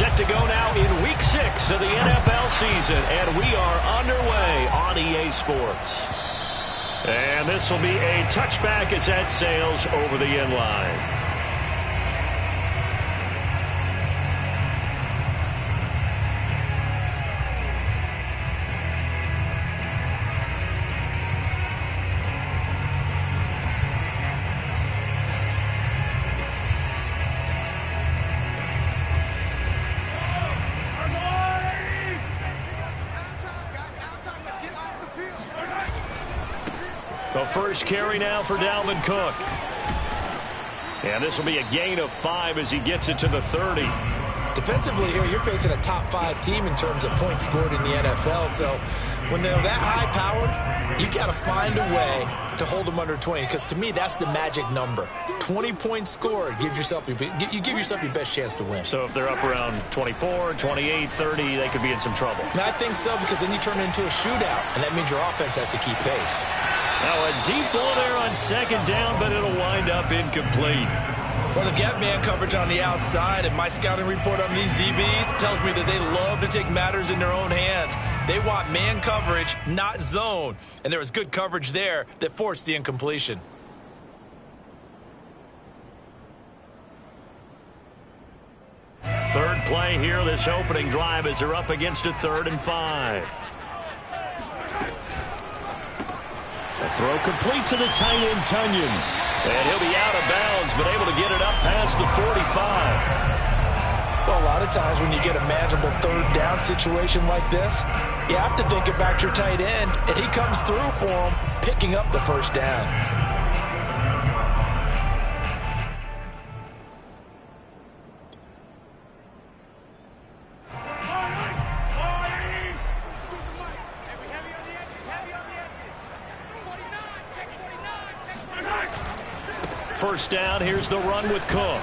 Set to go now in Week 6 of the NFL season, and we are underway on EA Sports. And this will be a touchback as that sails over the end line. The first carry now for Dalvin Cook. And this will be a gain of 5 as he gets it to the 30. Defensively here, you're facing a top 5 team in terms of points scored in the NFL. So when they're that high-powered, you've got to find a way to hold them under 20. Because to me, that's the magic number. 20 points scored gives yourself you give yourself your best chance to win. So if they're up around 24, 28, 30, they could be in some trouble. I think so, because then you turn it into a shootout, and that means your offense has to keep pace. Now a deep ball there on second down, but it'll wind up incomplete. Well, they've got man coverage on the outside, and my scouting report on these DBs tells me that they love to take matters in their own hands. They want man coverage, not zone. And there was good coverage there that forced the incompletion. Third play here, this opening drive, as they're up against a 3rd and 5. The throw complete to the tight end, Tunyon. And he'll be out of bounds, but able to get it up past the 45. Well, a lot of times when you get a manageable 3rd down situation like this, you have to think about your tight end, and he comes through for him, picking up the first down. First down, here's the run with Cook.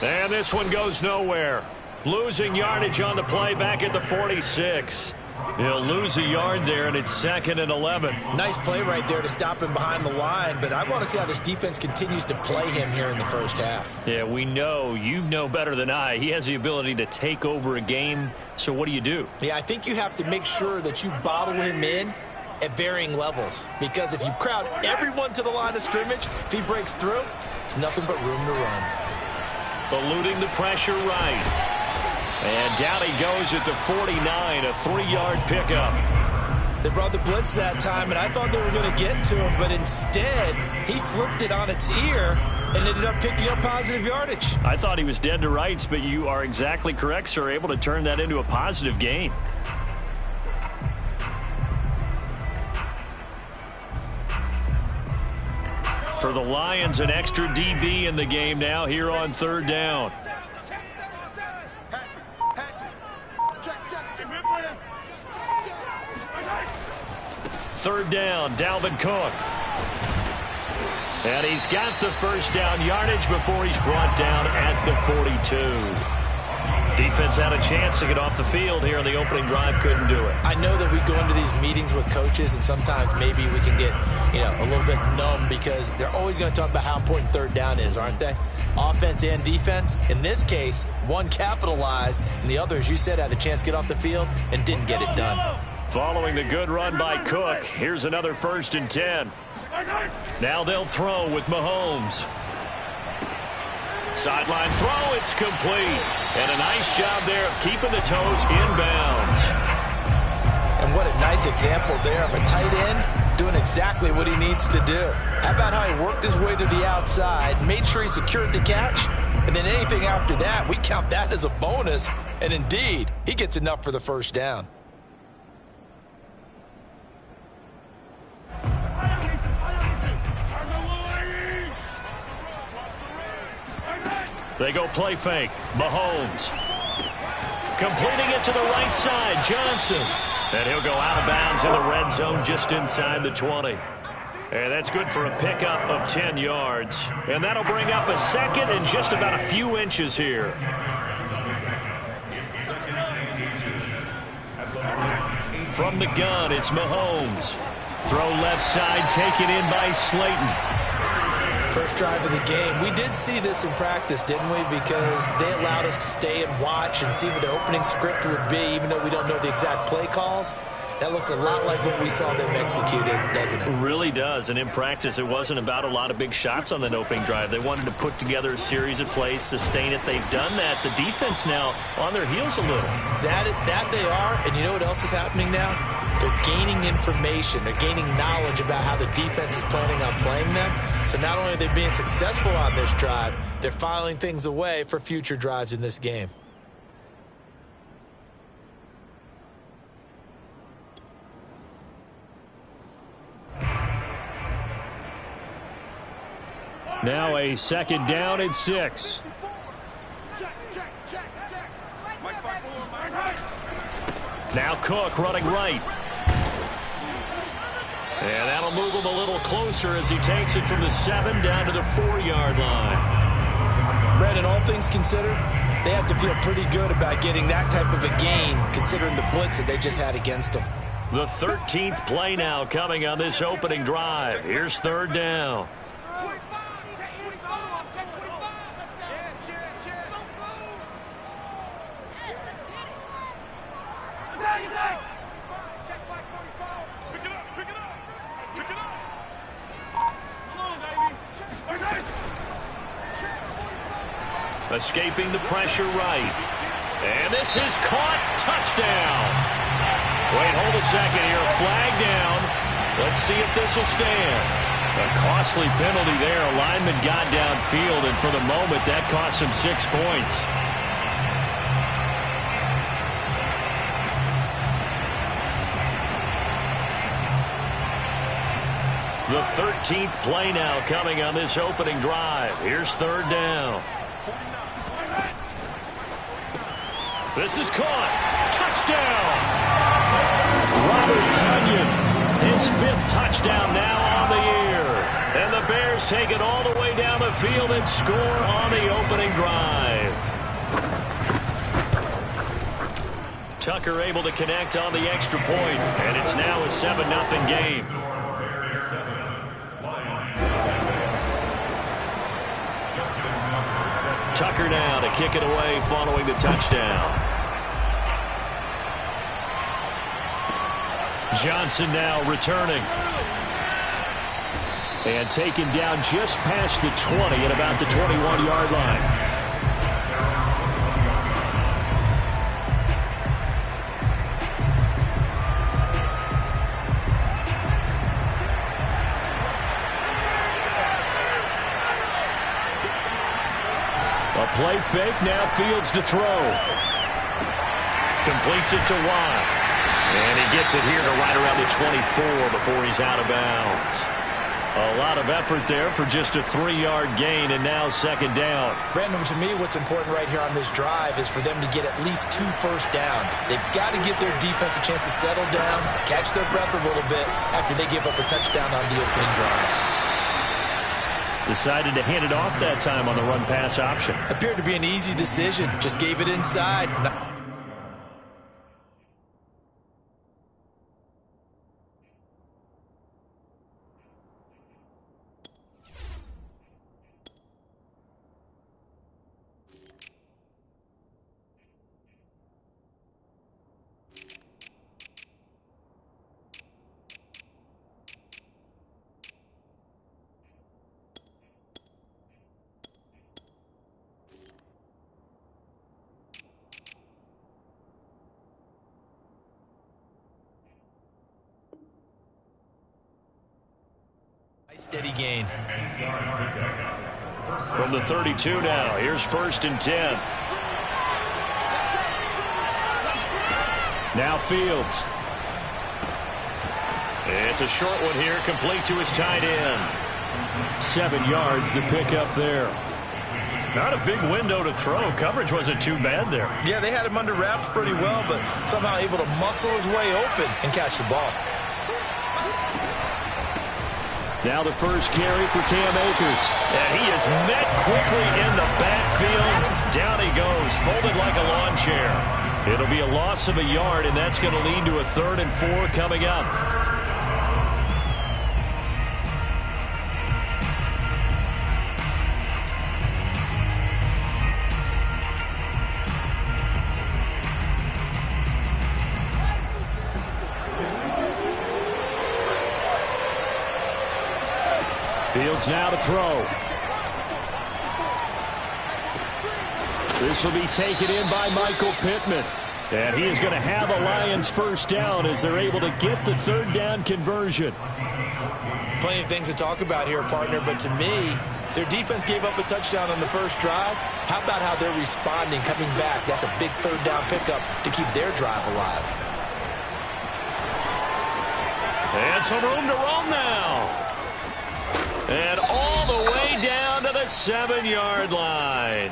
And this one goes nowhere. Losing yardage on the play back at the 46. He'll lose a yard there, and it's 2nd and 11. Nice play right there to stop him behind the line, but I want to see how this defense continues to play him here in the first half. Yeah, we know. You know better than I. He has the ability to take over a game, so what do? Yeah, I think you have to make sure that you bottle him in at varying levels, because if you crowd everyone to the line of scrimmage, if he breaks through, there's nothing but room to run. Eluding the pressure right. And down he goes at the 49, a 3-yard pickup. They brought the blitz that time, and I thought they were going to get to him, but instead, he flipped it on its ear and ended up picking up positive yardage. I thought he was dead to rights, but you are exactly correct, sir, able to turn that into a positive gain. For the Lions, an extra DB in the game now here on 3rd down. Third down, Dalvin Cook. And he's got the first down yardage before he's brought down at the 42. Defense had a chance to get off the field here in the opening drive, couldn't do it. I know that we go into these meetings with coaches, and sometimes maybe we can get, a little bit numb, because they're always going to talk about how important 3rd down is, aren't they? Offense and defense. In this case, one capitalized, and the other, as you said, had a chance to get off the field and didn't get it done. Following the good run by Cook, here's another 1st and 10. Now they'll throw with Mahomes. Sideline throw, it's complete. And a nice job there of keeping the toes inbounds. And what a nice example there of a tight end doing exactly what he needs to do. How about how he worked his way to the outside, made sure he secured the catch, and then anything after that, we count that as a bonus. And indeed, he gets enough for the first down. They go play fake. Mahomes. Completing it to the right side. Johnson. And he'll go out of bounds in the red zone just inside the 20. And that's good for a pickup of 10 yards. And that'll bring up a 2nd and just about a few inches here. From the gun, it's Mahomes. Throw left side, taken in by Slayton. First drive of the game. We did see this in practice, didn't we? Because they allowed us to stay and watch and see what the opening script would be, even though we don't know the exact play calls. That looks a lot like what we saw them execute, doesn't it? It really does. And in practice, it wasn't about a lot of big shots on that opening drive. They wanted to put together a series of plays, sustain it. They've done that. The defense now on their heels a little. That they are. And you know what else is happening now? They're gaining information. They're gaining knowledge about how the defense is planning on playing them. So not only are they being successful on this drive, they're filing things away for future drives in this game. Now a second down and 6. Now Cook running right. And that'll move him a little closer as he takes it from the 7 down to the 4-yard line. Brandon, all things considered, they have to feel pretty good about getting that type of a gain, considering the blitz that they just had against them. The 13th play now coming on this opening drive. Here's 3rd down. Escaping the pressure right. And this is caught. Touchdown. Wait, hold a second here. Flag down. Let's see if this will stand. A costly penalty there. A lineman got downfield, and for the moment, that cost him 6 points. The 13th play now coming on this opening drive. Here's 3rd down. This is caught. Touchdown. Robert Tonyan, his 5th touchdown now on the year. And the Bears take it all the way down the field and score on the opening drive. Tucker able to connect on the extra point, and it's now a 7-0 game. Tucker now to kick it away following the touchdown. Johnson now returning. And taken down just past the 20 at about the 21-yard line. A play fake, now Fields to throw. Completes it to Watt. And he gets it here to right around the 24 before he's out of bounds. A lot of effort there for just a 3-yard gain, and now 2nd down. Brandon, to me, what's important right here on this drive is for them to get at least 2 first downs. They've got to give their defense a chance to settle down, catch their breath a little bit after they give up a touchdown on the opening drive. Decided to hand it off that time on the run-pass option. Appeared to be an easy decision. Just gave it inside. Steady gain. From the 32 now, here's 1st and 10. Now Fields. It's a short one here, complete to his tight end. 7 yards, the pickup there. Not a big window to throw. Coverage wasn't too bad there. Yeah, they had him under wraps pretty well, but somehow able to muscle his way open and catch the ball. Now the first carry for Cam Akers. And he is met quickly in the backfield. Down he goes, folded like a lawn chair. It'll be a loss of a yard, and that's going to lead to a 3rd and 4 coming up. now to throw. This will be taken in by Michael Pittman. And he is going to have a Lions first down as they're able to get the third down conversion. Plenty of things to talk about here, partner, but to me, their defense gave up a touchdown on the first drive. How about how they're responding, coming back? That's a big third down pickup to keep their drive alive. And some room to roam now. And all the way down to the 7-yard line.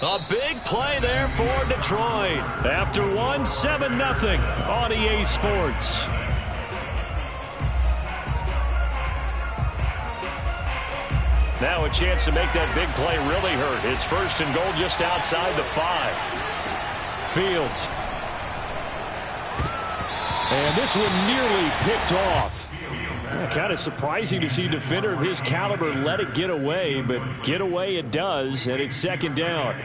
A big play there for Detroit. After one, 7-0 on EA Sports. Now a chance to make that big play really hurt. It's first and goal just outside the 5. Fields. And this one nearly picked off. Kind of surprising to see a defender of his caliber let it get away, but get away it does, and it's second down.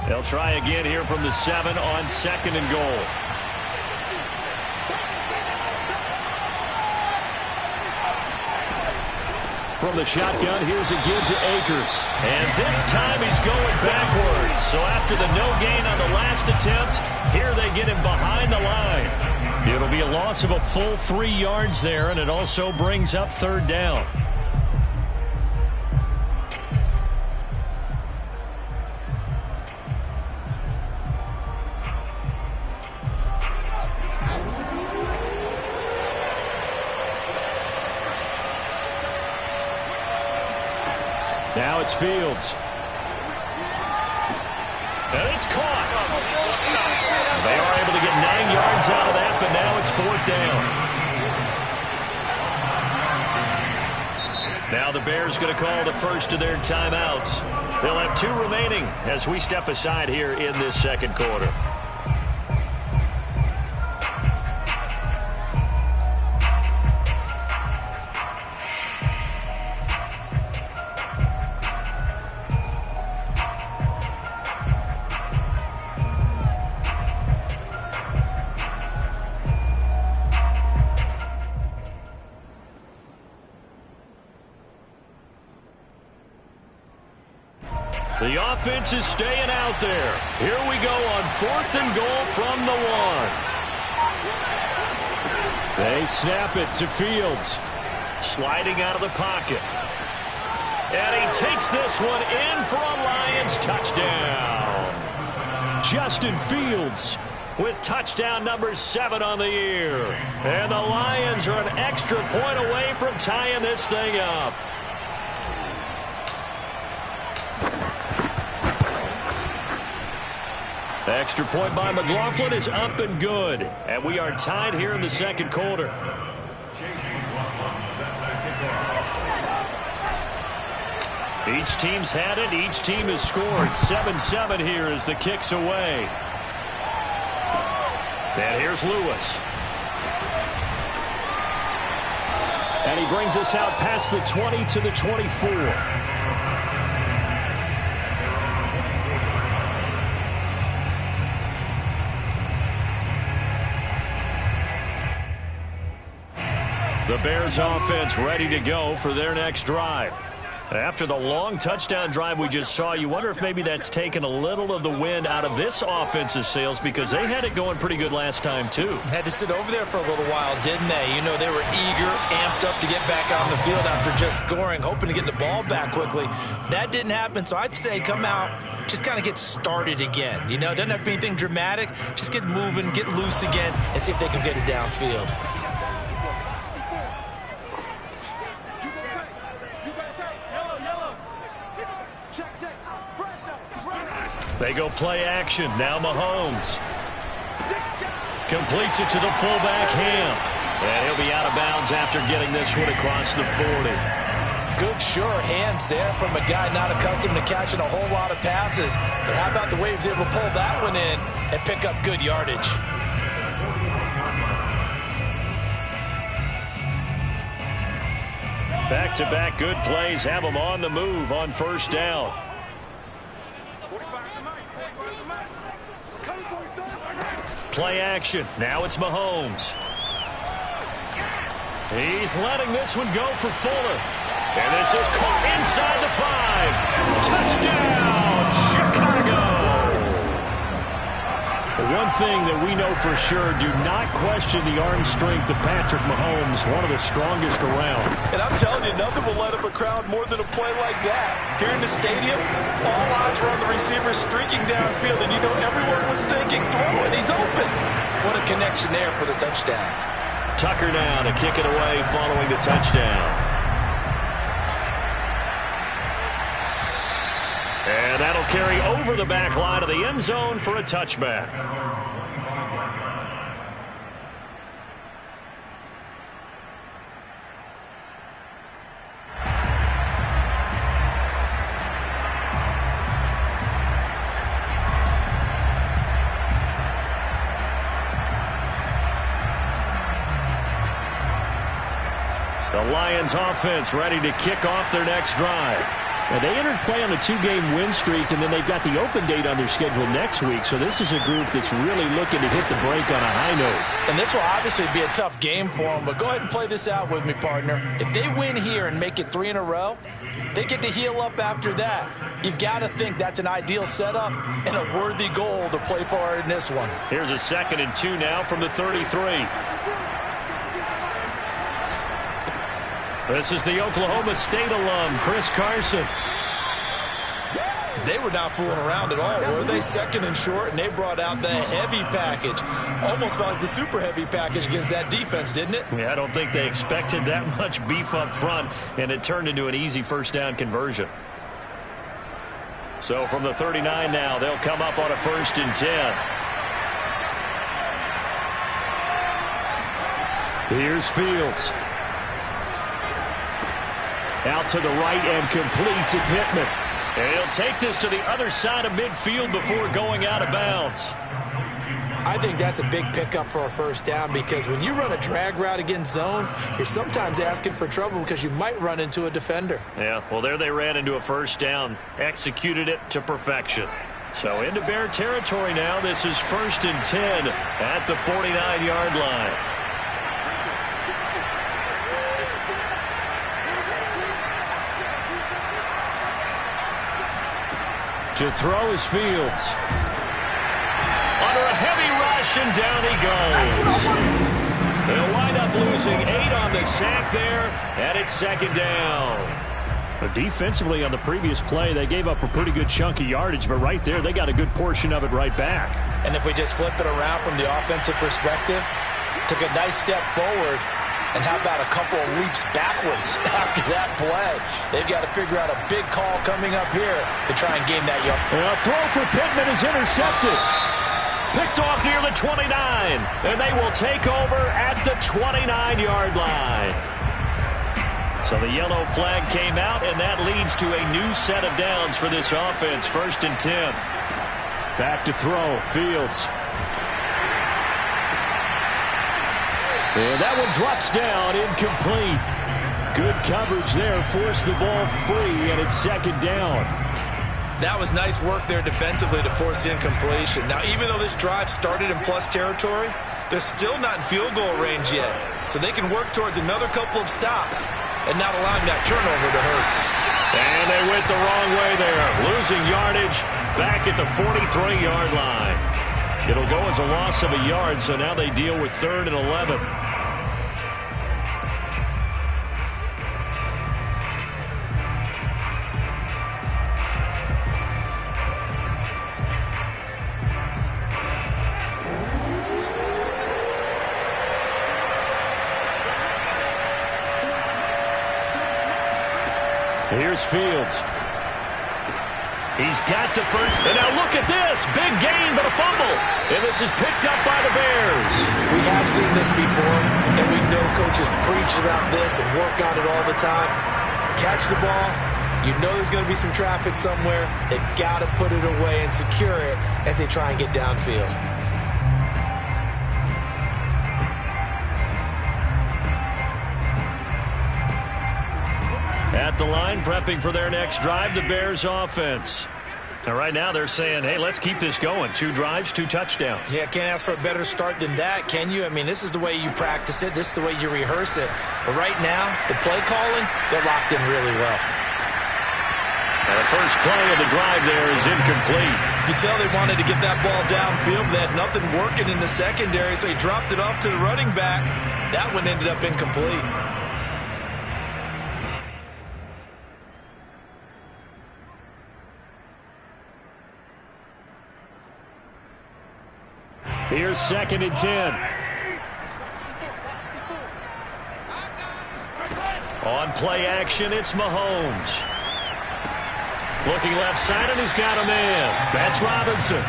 They'll try again here from the 7 on second and goal. From the shotgun, here's a give to Akers. And this time he's going backwards. So after the no gain on the last attempt, here they get him behind the line. It'll be a loss of a full 3 yards there, and it also brings up third down. Now it's Fields. And it's caught. They are able to get 9 yards out of that, but now it's fourth down. Now the Bears going to call the first of their timeouts. They'll have 2 remaining as we step aside here in this second quarter. The offense is staying out there. Here we go on 4th and goal from the 1. They snap it to Fields. Sliding out of the pocket. And he takes this one in for a Lions touchdown. Justin Fields with touchdown number 7 on the year. And the Lions are an extra point away from tying this thing up. The extra point by McLaughlin is up and good. And we are tied here in the second quarter. Each team's had it. Each team has scored. 7-7 here as the kick's away. And here's Lewis. And he brings us out past the 20 to the 24. The Bears offense ready to go for their next drive. After the long touchdown drive we just saw, you wonder if maybe that's taken a little of the wind out of this offense's sails because they had it going pretty good last time too. Had to sit over there for a little while, didn't they? You know, they were eager, amped up to get back on the field after just scoring, hoping to get the ball back quickly. That didn't happen, so I'd say come out, just kind of get started again. You know, it doesn't have to be anything dramatic. Just get moving, get loose again, and see if they can get it downfield. They go play action. Now Mahomes completes it to the fullback Ham. And he'll be out of bounds after getting this one across the 40. Good, sure hands there from a guy not accustomed to catching a whole lot of passes. But how about the way he was able to pull that one in and pick up good yardage? Back-to-back good plays have them on the move on first down. play action. Now it's Mahomes. He's letting this one go for Fuller. And this is caught inside the 5. Touchdown, Chicago. One thing that we know for sure, do not question the arm strength of Patrick Mahomes, one of the strongest around. And I'm telling you, nothing will light up a crowd more than a play like that. Here in the stadium, all eyes were on the receiver streaking downfield, and you know everyone was thinking, throw it, he's open. What a connection there for the touchdown. Tucker now to kick it away following the touchdown. And that'll carry over the back line of the end zone for a touchback. The Lions offense ready to kick off their next drive. Now, they entered play on a 2-game win streak, and then they've got the open date on their schedule next week. So this is a group that's really looking to hit the break on a high note. And this will obviously be a tough game for them, but go ahead and play this out with me, partner. If they win here and make it 3 in a row, they get to heal up after that. You've got to think that's an ideal setup and a worthy goal to play for in this one. Here's a 2nd and 2 now from the 33. This is the Oklahoma State alum, Chris Carson. They were not fooling around at all, were they? 2nd and short, and they brought out the heavy package. Almost felt like the super heavy package against that defense, didn't it? Yeah, I don't think they expected that much beef up front, and it turned into an easy first down conversion. So from the 39 now, they'll come up on a 1st and 10. Here's Fields. Out to the right and complete to Pittman. And he'll take this to the other side of midfield before going out of bounds. I think that's a big pickup for a first down, because when you run a drag route against zone, you're sometimes asking for trouble because you might run into a defender. Yeah, well, there they ran into a first down, executed it to perfection. So into Bear territory now. This is 1st and 10 at the 49-yard line. To throw is Fields. Under a heavy rush, and down he goes. They'll wind up losing 8 on the sack there, and it's 2nd down. But defensively on the previous play, they gave up a pretty good chunk of yardage, but right there, they got a good portion of it right back. And if we just flip it around from the offensive perspective, took a nice step forward, and how about a couple of leaps backwards after that play? They've got to figure out a big call coming up here to try and gain that yard. A throw for Pittman is intercepted. Picked off near the 29. And they will take over at the 29-yard line. So the yellow flag came out, and that leads to a new set of downs for this offense. 1st and 10. Back to throw. Fields. And that one drops down, incomplete. Good coverage there, forced the ball free, and it's 2nd down. That was nice work there defensively to force the incompletion. Now, even though this drive started in plus territory, they're still not in field goal range yet. So they can work towards another couple of stops and not allowing that turnover to hurt. And they went the wrong way there, losing yardage back at the 43-yard line. It'll go as a loss of a yard, so now they deal with 3rd and 11. Here's Fields. He's got the first. And now look at this. Big gain, but a fumble. And this is picked up by the Bears. We have seen this before, and we know coaches preach about this and work on it all the time. Catch the ball. You know there's going to be some traffic somewhere. They've got to put it away and secure it as they try and get downfield. At the line, prepping for their next drive, the Bears offense. And right now they're saying, hey, let's keep this going. 2 drives, 2 touchdowns. Yeah, can't ask for a better start than that, can you? I mean, this is the way you practice it. This is the way you rehearse it. But right now, the play calling, they're locked in really well. And the first play of the drive there is incomplete. You can tell they wanted to get that ball downfield, but they had nothing working in the secondary, so he dropped it off to the running back. That one ended up incomplete. Here's 2nd and 10. On play action, it's Mahomes. Looking left side, and he's got a man. That's Robinson.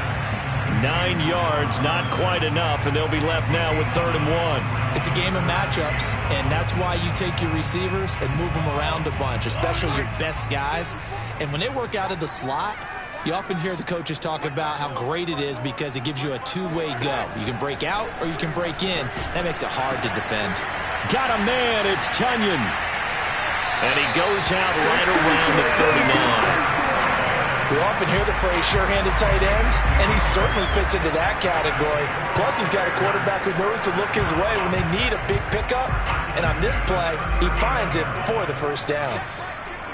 9 yards, not quite enough, and they'll be left now with 3rd and 1. It's a game of matchups, and that's why you take your receivers and move them around a bunch, especially your best guys. And when they work out of the slot, you often hear the coaches talk about how great it is because it gives you a two-way go. You can break out or you can break in. That makes it hard to defend. Got a man, it's Tunyon. And he goes out right around the 39. We often hear the phrase sure-handed tight ends, and he certainly fits into that category. Plus, he's got a quarterback who knows to look his way when they need a big pickup. And on this play, he finds it for the first down.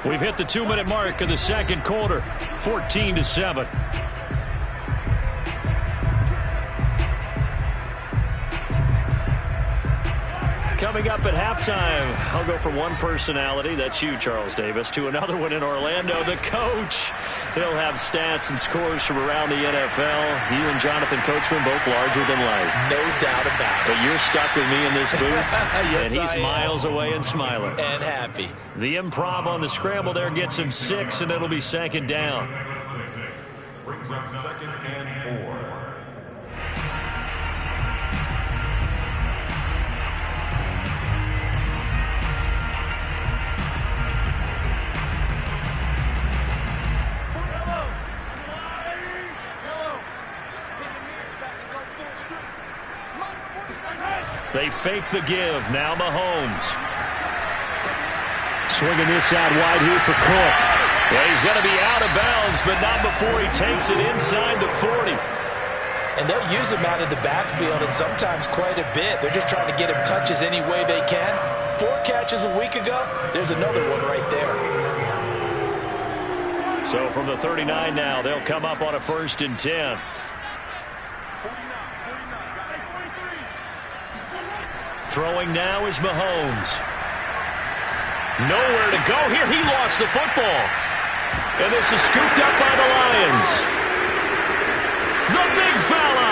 We've hit the 2-minute mark of the second quarter, 14-7. Coming up at halftime, I'll go from one personality, that's you, Charles Davis, to another one in Orlando, the coach. He'll have stats and scores from around the NFL. He and Jonathan Coachman both larger than life. No doubt about it. But you're stuck with me in this booth, yes, and he's miles away and smiling. And happy. The improv on the scramble there gets him 6, and it'll be 2nd down. Brings up 2nd and 4. They fake the give. Now Mahomes. Swinging this out wide here for Cook. Well, he's going to be out of bounds, but not before he takes it inside the 40. And they'll use him out of the backfield, and sometimes quite a bit. They're just trying to get him touches any way they can. 4 catches a week ago. There's another one right there. So from the 39 now, they'll come up on a 1st and 10. Throwing now is Mahomes. Nowhere to go here. He lost the football. And this is scooped up by the Lions. The big fella.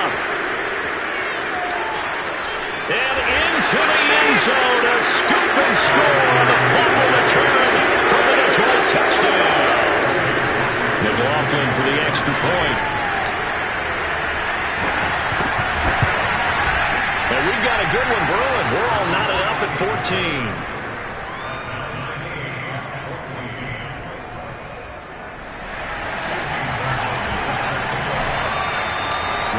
And into the end zone. A scoop and score on the fumble return for the Detroit touchdown. McLaughlin for the extra point. And we've got a good one brewing. We're all knotted up at 14.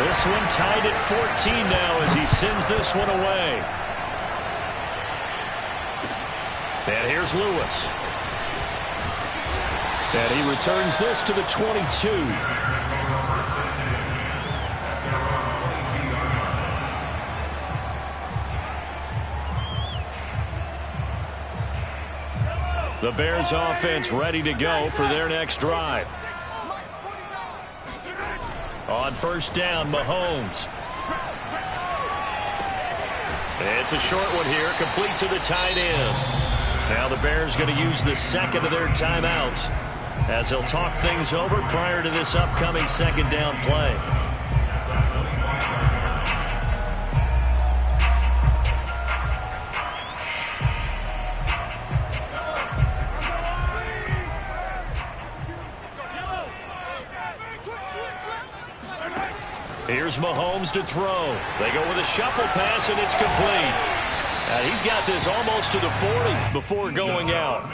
This one tied at 14 now as he sends this one away. And here's Lewis. And he returns this to the 22. The Bears offense ready to go for their next drive. On 1st down, Mahomes. It's a short one here, complete to the tight end. Now the Bears going to use the 2nd of their timeouts as they'll talk things over prior to this upcoming 2nd down play. Here's Mahomes to throw. They go with a shuffle pass, and it's complete. He's got this almost to the 40 before going out.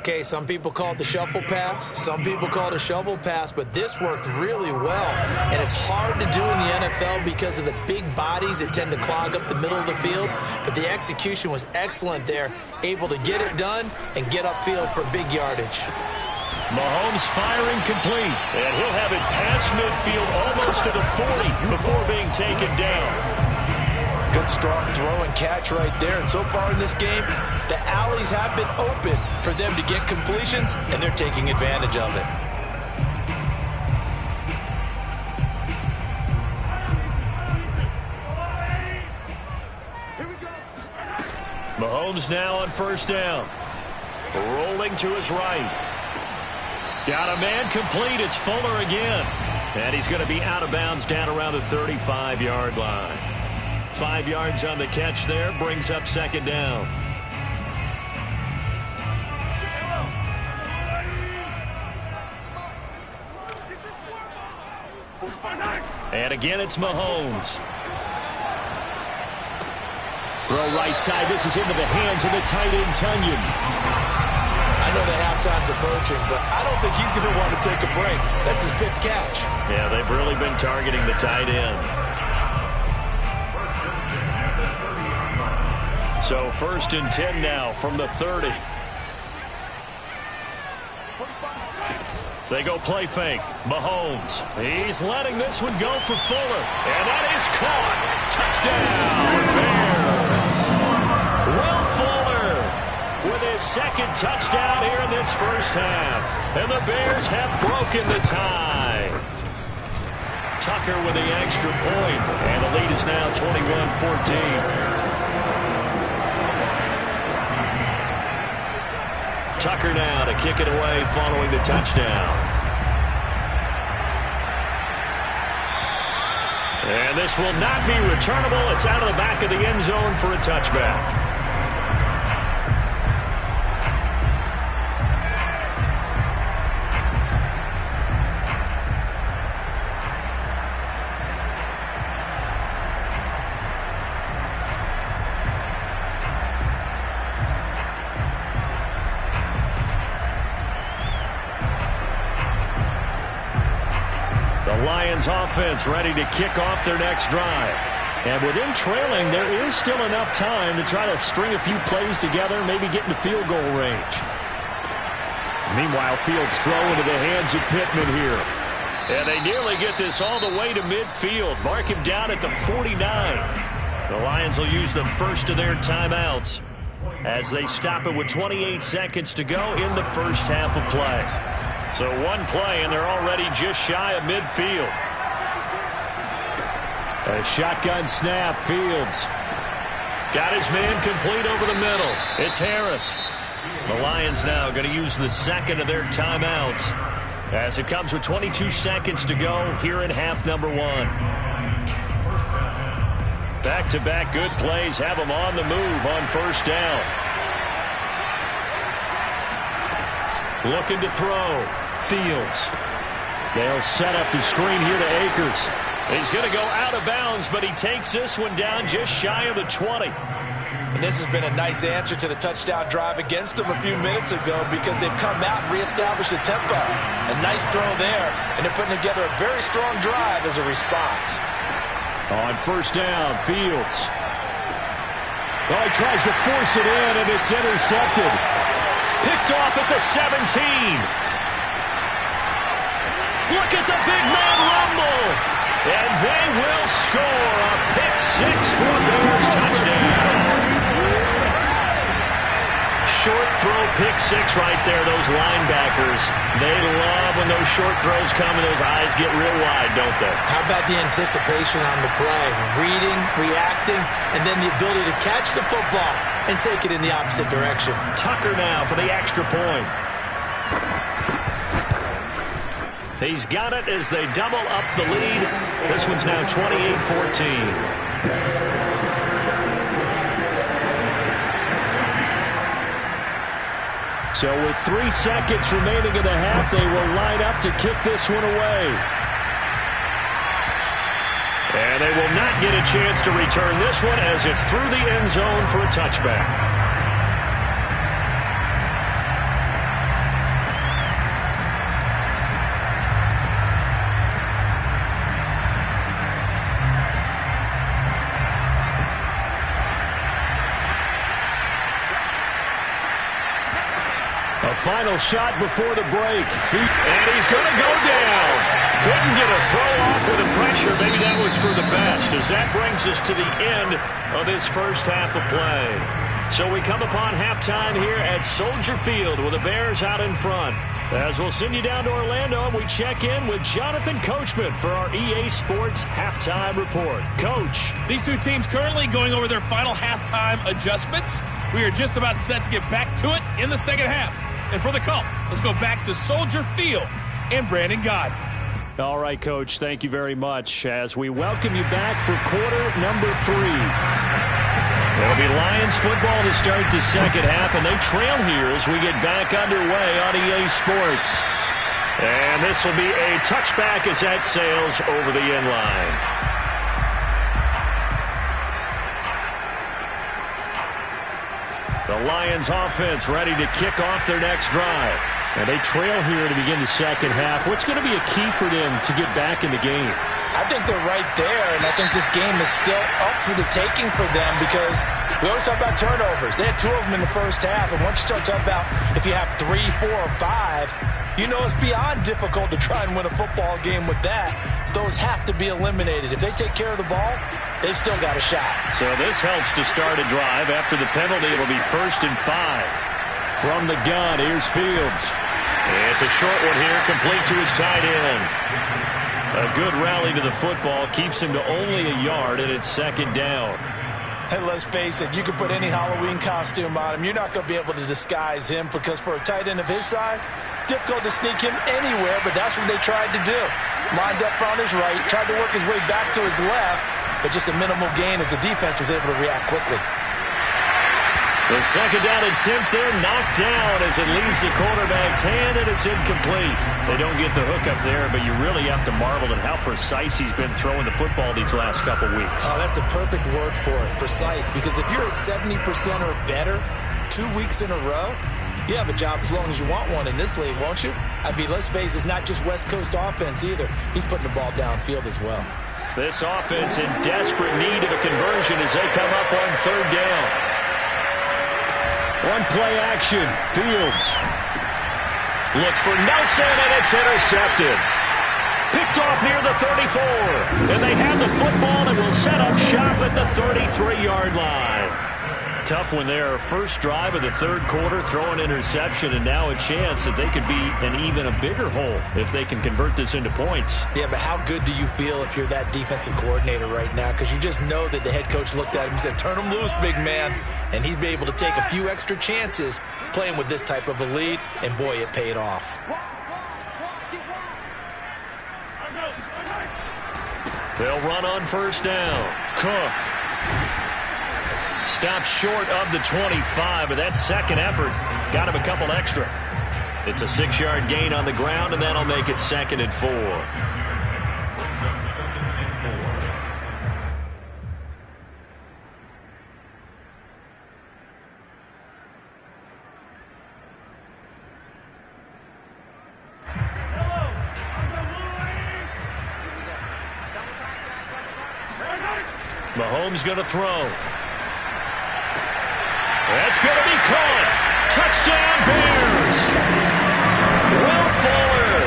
Okay, some people call it the shuffle pass. Some people call it a shovel pass, but this worked really well. And it's hard to do in the NFL because of the big bodies that tend to clog up the middle of the field. But the execution was excellent there, able to get it done and get upfield for big yardage. Mahomes firing complete. And he'll have it past midfield almost to the 40 before being taken down. Good strong throw and catch right there. And so far in this game, the alleys have been open for them to get completions, and they're taking advantage of it. Mahomes now on first down. Rolling to his right. Got a man complete. It's Fuller again. And he's going to be out of bounds down around the 35-yard line. 5 yards on the catch there. Brings up second down. And again, it's Mahomes. Throw right side. This is into the hands of the tight end, Tunyon. I know the halftime's approaching, but I don't think he's going to want to take a break. That's his fifth catch. Yeah, they've really been targeting the tight end. So 1st and 10 now from the 30. They go play fake. Mahomes. He's letting this one go for Fuller. And that is caught. Touchdown, Bears. Will Fuller with his second touchdown here in this first half. And the Bears have broken the tie. Tucker with the extra point. And the lead is now 21-14. Tucker now to kick it away following the touchdown. And this will not be returnable. It's out of the back of the end zone for a touchback. Lions offense ready to kick off their next drive. And with them trailing, there is still enough time to try to string a few plays together, maybe get into field goal range. Meanwhile, Fields throw into the hands of Pittman here. And they nearly get this all the way to midfield. Mark him down at the 49. The Lions will use the first of their timeouts as they stop it with 28 seconds to go in the first half of play. So one play, and they're already just shy of midfield. A shotgun snap. Fields got his man complete over the middle. It's Harris. The Lions now going to use the second of their timeouts as it comes with 22 seconds to go here in half number one. Back-to-back good plays have them on the move on first down. Looking to throw. Fields. They'll set up the screen here to Akers. He's going to go out of bounds, but he takes this one down just shy of the 20. And this has been a nice answer to the touchdown drive against them a few minutes ago because they've come out and reestablished the tempo. A nice throw there, and they're putting together a very strong drive as a response. On first down, Fields. Oh, he tries to force it in, and it's intercepted. Picked off at the 17. Look at the big man rumble. And they will score a pick six for a Bears touchdown. Short throw pick six right there. Those linebackers, they love when those short throws come and those eyes get real wide, don't they? How about the anticipation on the play? Reading, reacting, and then the ability to catch the football and take it in the opposite direction. Tucker now for the extra point. He's got it as they double up the lead. This one's now 28-14. So with 3 seconds remaining in the half, they will line up to kick this one away. And they will not get a chance to return this one as it's through the end zone for a touchback. The final shot before the break. And he's going to go down. Couldn't get a throw off with the pressure. Maybe that was for the best, as that brings us to the end of this first half of play. So we come upon halftime here at Soldier Field with the Bears out in front. As we'll send you down to Orlando, we check in with Jonathan Coachman for our EA Sports Halftime Report. Coach. These two teams currently going over their final halftime adjustments. We are just about set to get back to it in the second half. And for the call, let's go back to Soldier Field and Brandon Gott. All right, Coach, thank you very much as we welcome you back for quarter number 3. It'll be Lions football to start the second half, and they trail here as we get back underway on EA Sports. And this will be a touchback as that sails over the end line. The Lions offense ready to kick off their next drive. And they trail here to begin the second half. What's going to be a key for them to get back in the game? I think they're right there, and I think this game is still up for the taking for them because we always talk about turnovers. They had 2 of them in the first half, and once you start talking about if you have 3, 4, or 5, you know it's beyond difficult to try and win a football game with that. Those have to be eliminated. If they take care of the ball, they've still got a shot. So this helps to start a drive. After the penalty, it'll be 1st and 5. From the gun, here's Fields. It's a short one here, complete to his tight end. A good rally to the football keeps him to only a yard, and it's second down. And let's face it, you can put any Halloween costume on him. You're not going to be able to disguise him because for a tight end of his size, difficult to sneak him anywhere, but that's what they tried to do. Lined up on his right, tried to work his way back to his left, but just a minimal gain as the defense was able to react quickly. The second down attempt there knocked down as it leaves the quarterback's hand, and it's incomplete. They don't get the hook up there, but you really have to marvel at how precise he's been throwing the football these last couple weeks. Oh, that's the perfect word for it, precise, because if you're at 70% or better 2 weeks in a row, you have a job as long as you want one in this league, won't you? I mean, let's face it, it's not just West Coast offense either. He's putting the ball downfield as well. This offense in desperate need of a conversion as they come up on 3rd down. One play action. Fields looks for Nelson, and it's intercepted. Picked off near the 34. And they have the football and will set up shop at the 33-yard line. Tough one there. First drive of the 3rd quarter, throw an interception, and now a chance that they could be in even a bigger hole if they can convert this into points. Yeah, but how good do you feel if you're that defensive coordinator right now? Because you just know that the head coach looked at him and said, turn him loose, big man. And he'd be able to take a few extra chances playing with this type of a lead, and boy, it paid off. They'll run on 1st down. Cook stops short of the 25, but that second effort got him a couple extra. It's a 6-yard gain on the ground, and that'll make it 2nd and 4. Mahomes going to throw. That's going to be caught. Touchdown, Bears. Will Fuller,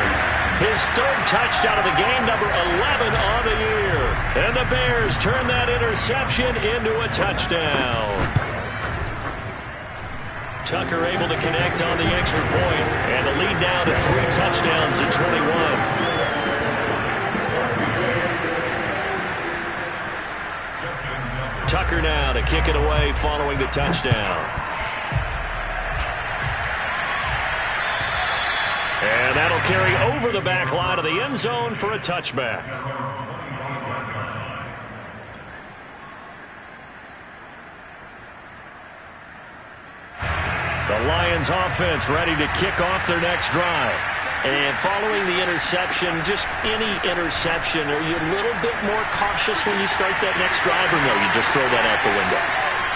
his 3rd touchdown of the game, number 11 on the year. And the Bears turn that interception into a touchdown. Tucker able to connect on the extra point, and the lead now to 3 touchdowns at 21. Tucker now to kick it away following the touchdown. And that'll carry over the back line of the end zone for a touchback. The Lions offense ready to kick off their next drive. And following the interception, just any interception, are you a little bit more cautious when you start that next drive, or no, you just throw that out the window?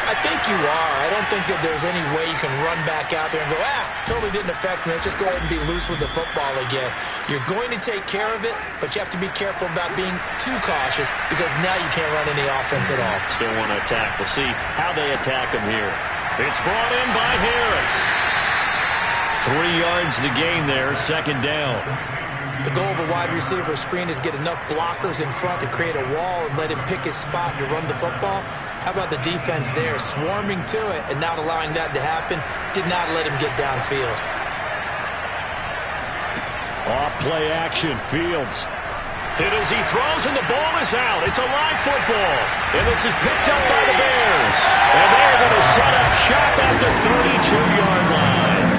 I think you are. I don't think that there's any way you can run back out there and go, totally didn't affect me. Let's just go ahead and be loose with the football again. You're going to take care of it, but you have to be careful about being too cautious because now you can't run any offense at all. Still want to attack. We'll see how they attack them here. It's brought in by Harris. 3 yards the gain there, second down. The goal of a wide receiver screen is get enough blockers in front to create a wall and let him pick his spot to run the football. How about the defense there, swarming to it and not allowing that to happen? Did not let him get downfield. Off play action, Fields. Hit as he throws, and the ball is out. It's a live football, and this is picked up by the Bears. And they're going to set up shop at the 32-yard line.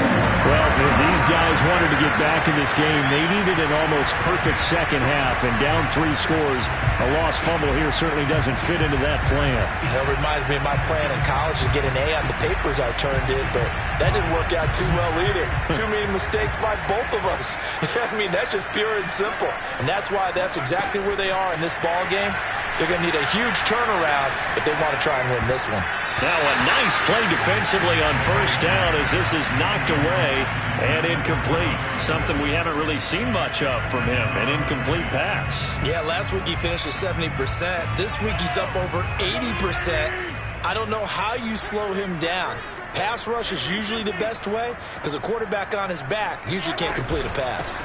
Well, if these guys wanted to get back in this game, they needed an almost perfect second half, and down 3 scores. A lost fumble here certainly doesn't fit into that plan. That reminds me of my plan in college to get an A on the papers I turned in, but that didn't work out too well either. Too many mistakes by both of us. I mean, that's just pure and simple. And that's why that's exactly where they are in this ball game. They're going to need a huge turnaround if they want to try and win this one. Now a nice play defensively on first down as this is knocked away and incomplete. Something we haven't really seen much of from him, an incomplete pass. Yeah, last week he finished at 70%. This week he's up over 80%. I don't know how you slow him down. Pass rush is usually the best way because a quarterback on his back usually can't complete a pass.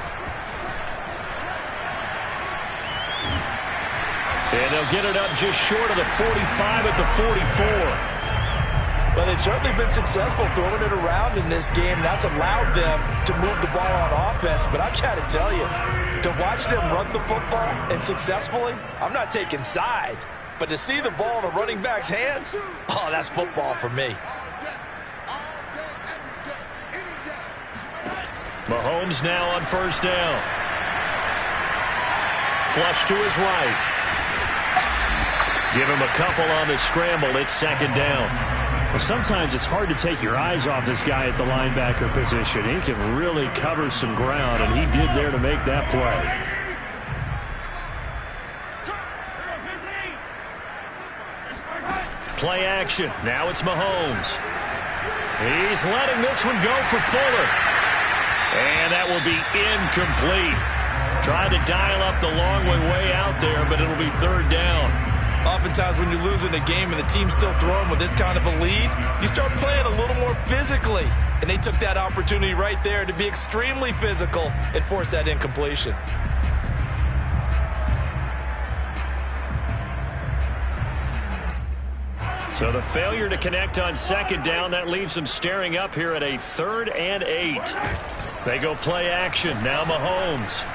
And they'll get it up just short of the 45 at the 44. Well, they've certainly been successful throwing it around in this game. That's allowed them to move the ball on offense. But I've got to tell you, to watch them run the football and successfully, I'm not taking sides. But to see the ball in a running back's hands, oh, that's football for me. Mahomes now on first down. Flush to his right. Give him a couple on the scramble. It's second down. Well, sometimes it's hard to take your eyes off this guy at the linebacker position. He can really cover some ground, and he did there to make that play. Play action. Now it's Mahomes. He's letting this one go for Fuller. And that will be incomplete. Tried to dial up the long way out there, but it'll be third down. Oftentimes when you're losing a game and the team's still throwing with this kind of a lead, you start playing a little more physically. And they took that opportunity right there to be extremely physical and force that incompletion. So the failure to connect on second down, that leaves them staring up here at a 3rd and 8. They go play action. Now Mahomes.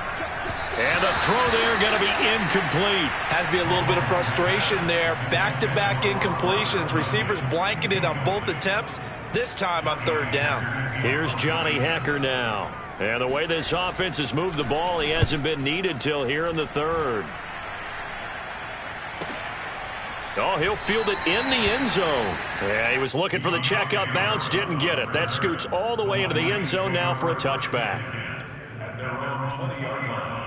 And the throw there going to be incomplete. Has to be a little bit of frustration there. Back-to-back incompletions. Receivers blanketed on both attempts, this time on third down. Here's Johnny Hekker now. And the way this offense has moved the ball, he hasn't been needed till here in the third. Oh, he'll field it in the end zone. Yeah, he was looking for the checkup bounce, didn't get it. That scoots all the way into the end zone now for a touchback. At their own 20-yard line.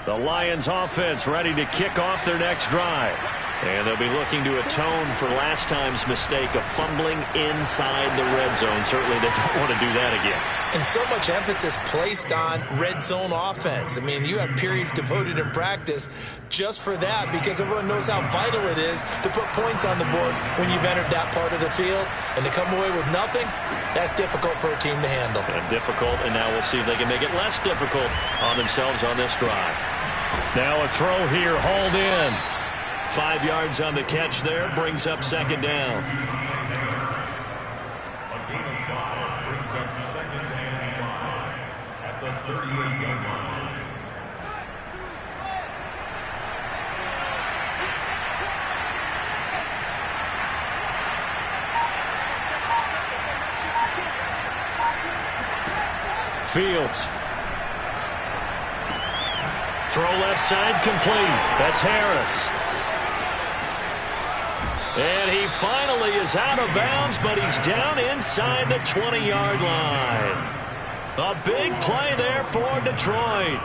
The Lions offense ready to kick off their next drive. And they'll be looking to atone for last time's mistake of fumbling inside the red zone. Certainly they don't want to do that again. And so much emphasis placed on red zone offense. I mean, you have periods devoted in practice just for that because everyone knows how vital it is to put points on the board when you've entered that part of the field. And to come away with nothing, that's difficult for a team to handle. And difficult, and now we'll see if they can make it less difficult on themselves on this drive. Now a throw here, hauled in. 5 yards on the catch there, brings up second down. A gain of 5 brings up second and 5 at the 38-yard line. Fields. Throw left side complete. That's Harris. And he finally is out of bounds, but he's down inside the 20-yard line. A big play there for Detroit.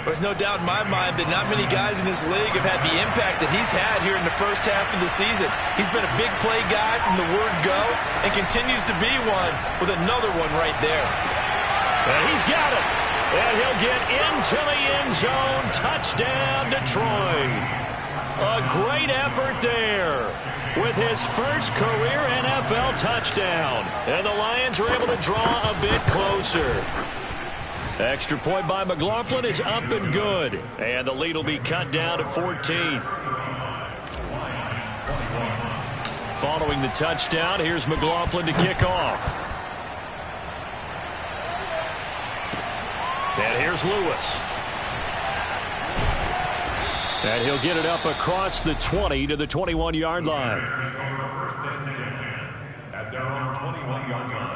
There's no doubt in my mind that not many guys in this league have had the impact that he's had here in the first half of the season. He's been a big play guy from the word go and continues to be one with another one right there. And he's got it. And he'll get into the end zone. Touchdown, Detroit. A great effort there with with his first career NFL touchdown. And the Lions are able to draw a bit closer. Extra point by McLaughlin is up and good. And the lead will be cut down to 14. Following the touchdown, here's McLaughlin to kick off. And here's Lewis. And he'll get it up across the 20 to the 21-yard line. At their own 21-yard line.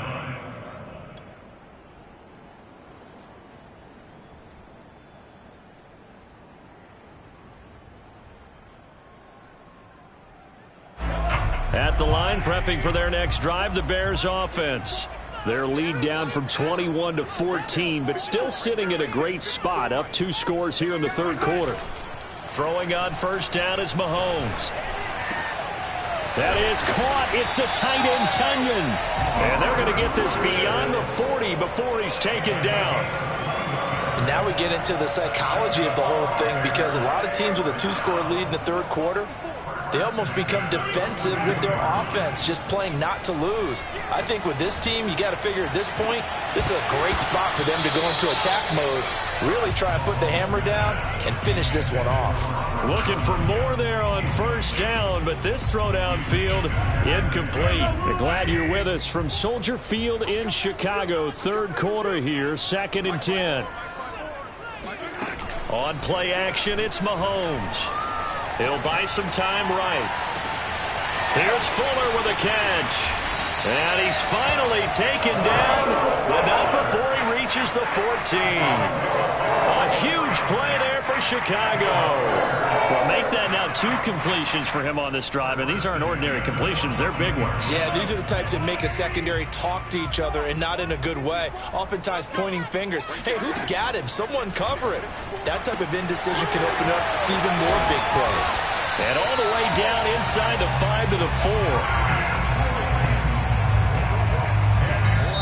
At the line, prepping for their next drive, the Bears offense. Their lead down from 21 to 14, but still sitting at a great spot, up 2 scores here in the third quarter. Throwing on first down is Mahomes. That is caught. It's the tight end, Tunyon. And they're going to get this beyond the 40 before he's taken down. And now we get into the psychology of the whole thing, because a lot of teams with a 2-score lead in the third quarter, they almost become defensive with their offense, just playing not to lose. I think with this team, you got to figure at this point, this is a great spot for them to go into attack mode, really try and put the hammer down and finish this one off. Looking for more there on first down, but this throw downfield incomplete. Glad you're with us from Soldier Field in Chicago. Third quarter here, 2nd and 10. On play action, it's Mahomes. He'll buy some time right. Here's Fuller with a catch. And he's finally taken down, but not before he reaches the 14. A huge play there for Chicago. Well, make that now 2 completions for him on this drive, and these aren't ordinary completions. They're big ones. Yeah, these are the types that make a secondary talk to each other, and not in a good way. Oftentimes pointing fingers. Hey, who's got him? Someone cover it. That type of indecision can open up to even more big plays. And all the way down inside the 5 to the 4.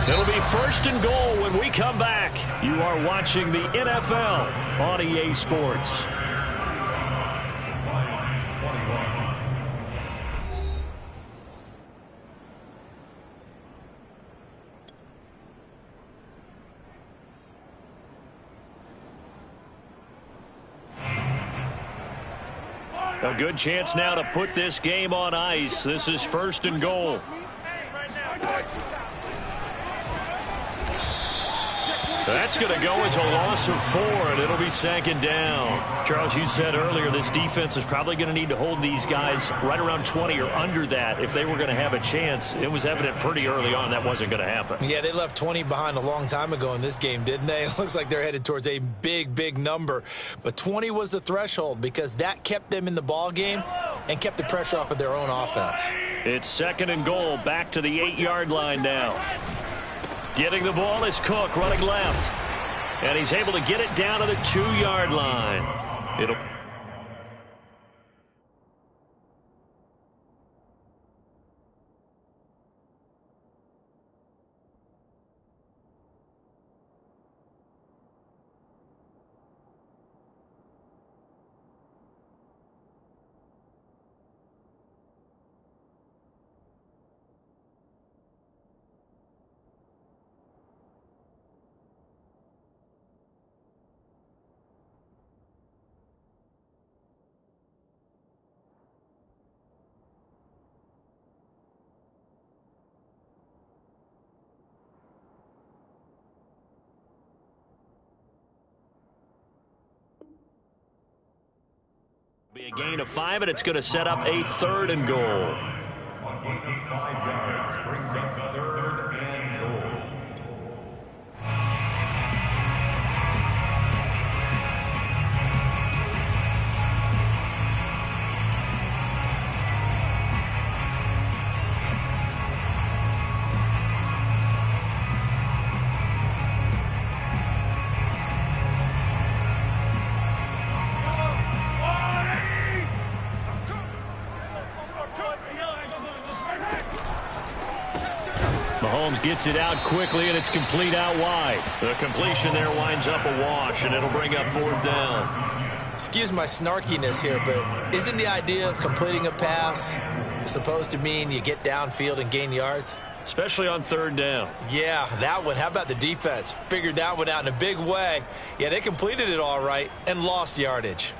It'll be 1st and goal when we come back. You are watching the NFL on EA Sports. A good chance now to put this game on ice. This is 1st and goal. That's going to go as a loss of 4, and it'll be 2nd down. Charles, you said earlier this defense is probably going to need to hold these guys right around 20 or under that if they were going to have a chance. It was evident pretty early on that wasn't going to happen. Yeah, they left 20 behind a long time ago in this game, didn't they? It looks like they're headed towards a big, big number. But 20 was the threshold because that kept them in the ball game and kept the pressure off of their own offense. It's 2nd and goal, back to the 8-yard line now. Getting the ball is Cook, running left. And he's able to get it down to the 2-yard line. It'll... be a gain of 5, and it's going to set up a 3rd and goal. A gain of 5 yards brings up 3rd and goal. Mahomes gets it out quickly, and it's complete out wide. The completion there winds up a wash, and it'll bring up 4th down. Excuse my snarkiness here, but isn't the idea of completing a pass supposed to mean you get downfield and gain yards? Especially on third down. Yeah, that one. How about the defense? Figured that one out in a big way. Yeah, they completed it all right and lost yardage.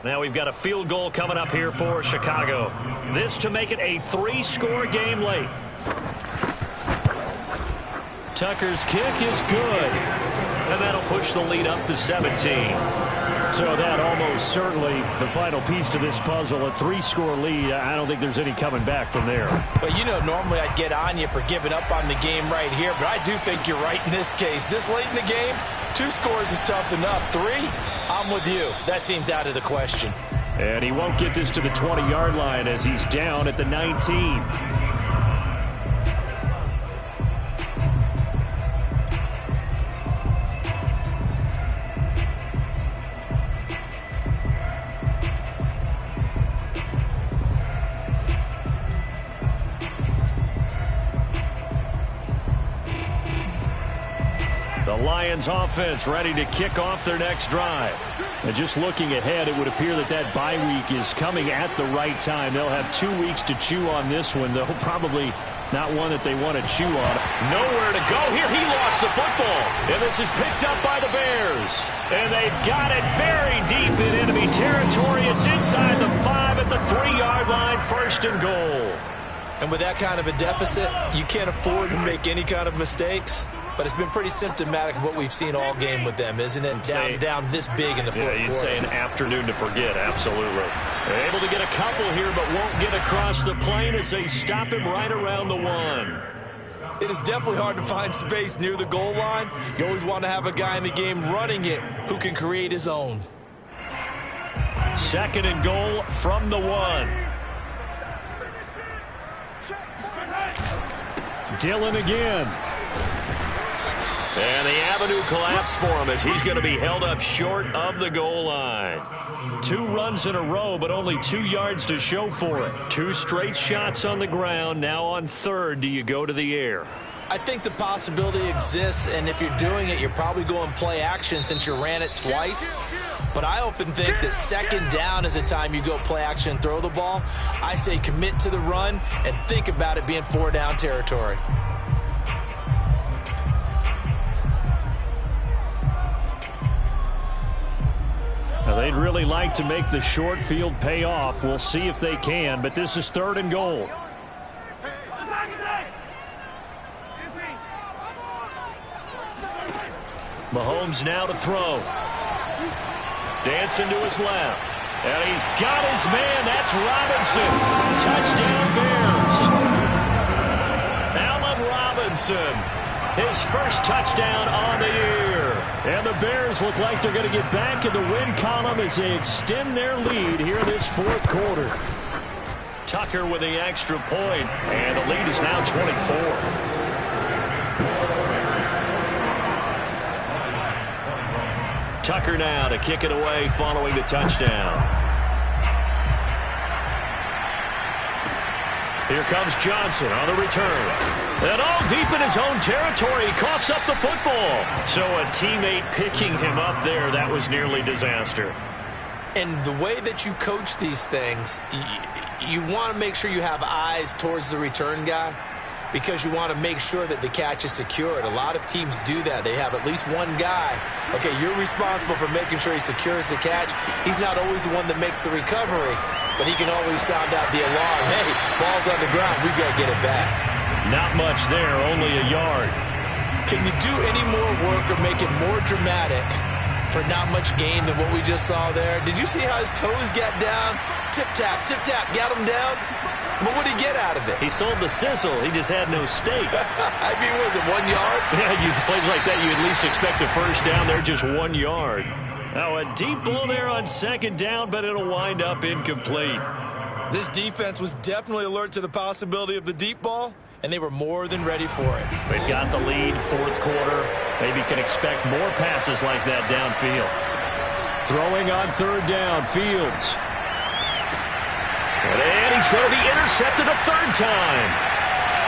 Now we've got a field goal coming up here for Chicago. This to make it a 3-score game late. Tucker's kick is good. And that'll push the lead up to 17. So that almost certainly the final piece to this puzzle, a 3-score lead. I don't think there's any coming back from there. Well, you know, normally I'd get on you for giving up on the game right here, but I do think you're right in this case. This late in the game, 2 scores is tough enough. 3, I'm with you. That seems out of the question. And he won't get this to the 20-yard line as he's down at the 19. The Lions offense ready to kick off their next drive. And just looking ahead, it would appear that that bye week is coming at the right time. They'll have 2 weeks to chew on this one, though probably not one that they want to chew on. Nowhere to go here. He lost the football. And this is picked up by the Bears. And they've got it very deep in enemy territory. It's inside the 5 at the 3-yard line, 1st and goal. And with that kind of a deficit, you can't afford to make any kind of mistakes. But it's been pretty symptomatic of what we've seen all game with them, isn't it? Down this big in the fourth quarter. Yeah, you'd say an afternoon to forget, absolutely. They're able to get a couple here, but won't get across the plane as they stop him right around the 1. It is definitely hard to find space near the goal line. You always want to have a guy in the game running it who can create his own. 2nd and goal from the 1. Dillon again. And the avenue collapsed for him as he's going to be held up short of the goal line. 2 runs in a row, but only 2 yards to show for it. 2 straight shots on the ground. Now on 3rd, do you go to the air? I think the possibility exists, and if you're doing it, you're probably going play action since you ran it twice. But I often think that 2nd down is a time you go play action and throw the ball. I say commit to the run and think about it being 4-down territory. Now, they'd really like to make the short field pay off. We'll see if they can, but this is 3rd and goal. Mahomes now to throw. Dancing to his left. And he's got his man. That's Robinson. Touchdown Bears. Allen Robinson. His first touchdown on the year. And the Bears look like they're going to get back in the win column as they extend their lead here in this 4th quarter. Tucker with the extra point, and the lead is now 24. Tucker now to kick it away following the touchdown. Here comes Johnson on the return. And all deep in his own territory, he coughs up the football. So a teammate picking him up there, that was nearly disaster. And the way that you coach these things, you want to make sure you have eyes towards the return guy because you want to make sure that the catch is secured. A lot of teams do that. They have at least one guy. Okay, you're responsible for making sure he secures the catch. He's not always the one that makes the recovery, but he can always sound out the alarm. Hey, ball's on the ground. We got to get it back. Not much there, only a yard. Can you do any more work or make it more dramatic for not much gain than what we just saw there? Did you see how his toes got down? Tip-tap, got him down. But what did he get out of it? He sold the sizzle. He just had no steak. I mean, was it 1 yard? Yeah, plays like that, you at least expect a first down. They're just 1 yard. Now a deep ball there on 2nd down, but it'll wind up incomplete. This defense was definitely alert to the possibility of the deep ball, and they were more than ready for it. They've got the lead, 4th quarter. Maybe can expect more passes like that downfield. Throwing on 3rd down, Fields. And he's going to be intercepted a 3rd time.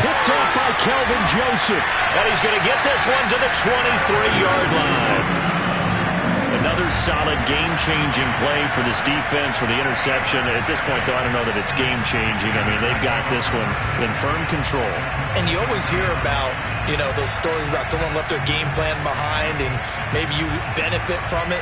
Picked up by Kelvin Joseph. And he's going to get this one to the 23-yard line. Another solid game-changing play for this defense for the interception. At this point, though, I don't know that it's game-changing. I mean, they've got this one in firm control. And you always hear about, those stories about someone left their game plan behind and maybe you benefit from it.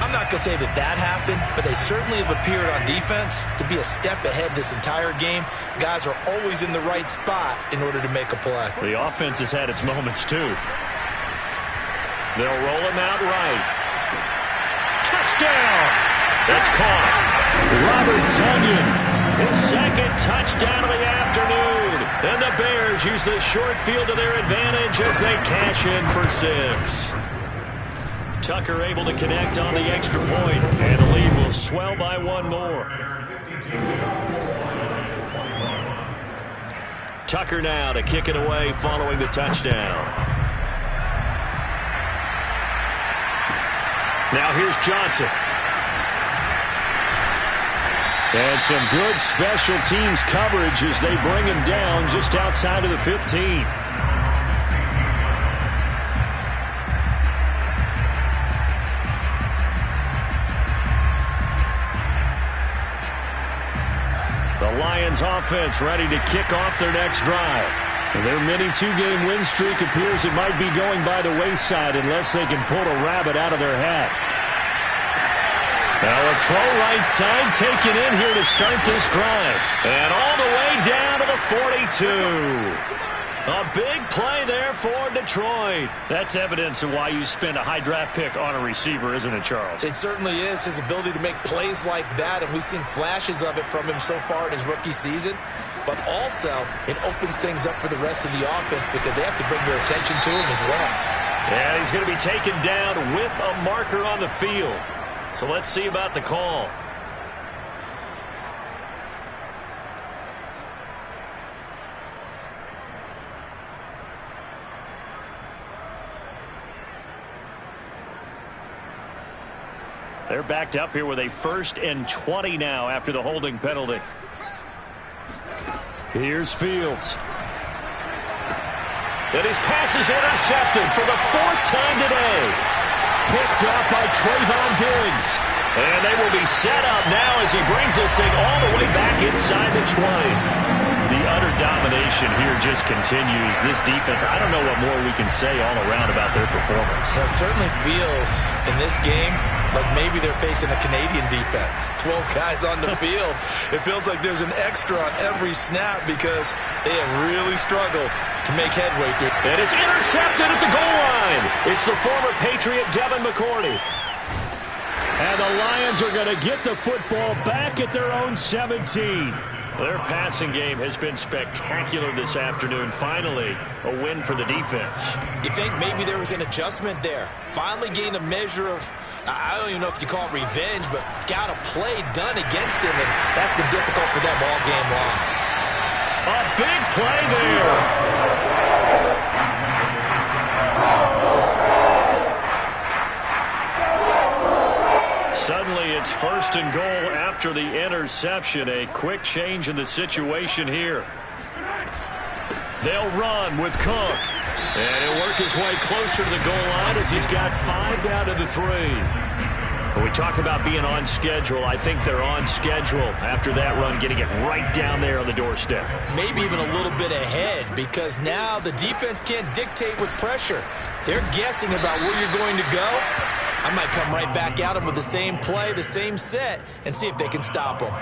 I'm not going to say that happened, but they certainly have appeared on defense to be a step ahead this entire game. Guys are always in the right spot in order to make a play. The offense has had its moments, too. They'll roll him out right. Touchdown! It's caught. Robert Tonyan, his second touchdown of the afternoon. And the Bears use the short field to their advantage as they cash in for 6. Tucker able to connect on the extra point, and the lead will swell by 1 more. Tucker now to kick it away following the touchdown. Now here's Johnson. And some good special teams coverage as they bring him down just outside of the 15. The Lions offense ready to kick off their next drive. And their mini 2-game win streak appears it might be going by the wayside unless they can pull a rabbit out of their hat. Now a throw right side taken in here to start this drive. And all the way down to the 42. A big play there for Detroit. That's evidence of why you spend a high draft pick on a receiver, isn't it, Charles? It certainly is, his ability to make plays like that, and we've seen flashes of it from him so far in his rookie season. But also, it opens things up for the rest of the offense because they have to bring their attention to him as well. Yeah, he's going to be taken down with a marker on the field. So let's see about the call. They're backed up here with a 1st and 20 now after the holding penalty. Here's Fields. And his pass is intercepted for the 4th time today. Picked up by Trayvon Diggs. And they will be set up now as he brings this thing all the way back inside the 20. The utter domination here just continues. This defense, I don't know what more we can say all around about their performance. It certainly feels in this game like maybe they're facing a Canadian defense. 12 guys on the field. It feels like there's an extra on every snap because they have really struggled to make headway through. And it's intercepted at the goal line. It's the former Patriot Devin McCourty. And the Lions are going to get the football back at their own 17. Their passing game has been spectacular this afternoon. Finally, a win for the defense. You think maybe there was an adjustment there. Finally gained a measure of, I don't even know if you call it revenge, but got a play done against him, and that's been difficult for them all game long. A big play there. Suddenly, it's 1st and goal after the interception. A quick change in the situation here. They'll run with Cook. And he'll work his way closer to the goal line as he's got 5 down to the 3. When we talk about being on schedule, I think they're on schedule after that run, getting it right down there on the doorstep. Maybe even a little bit ahead because now the defense can't dictate with pressure. They're guessing about where you're going to go. I might come right back at them with the same play, the same set, and see if they can stop them.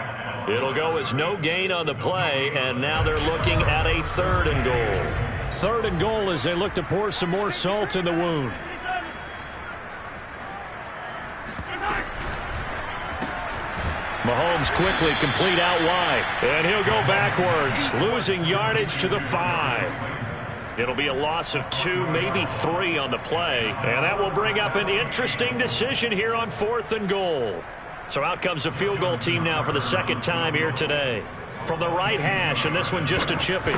It'll go as no gain on the play, and now they're looking at a 3rd and goal. 3rd and goal as they look to pour some more salt in the wound. Mahomes quickly complete out wide, and he'll go backwards, losing yardage to the 5. It'll be a loss of 2, maybe 3 on the play, and that will bring up an interesting decision here on 4th and goal. So out comes the field goal team now for the 2nd time here today. From the right hash, and this one just a chipping.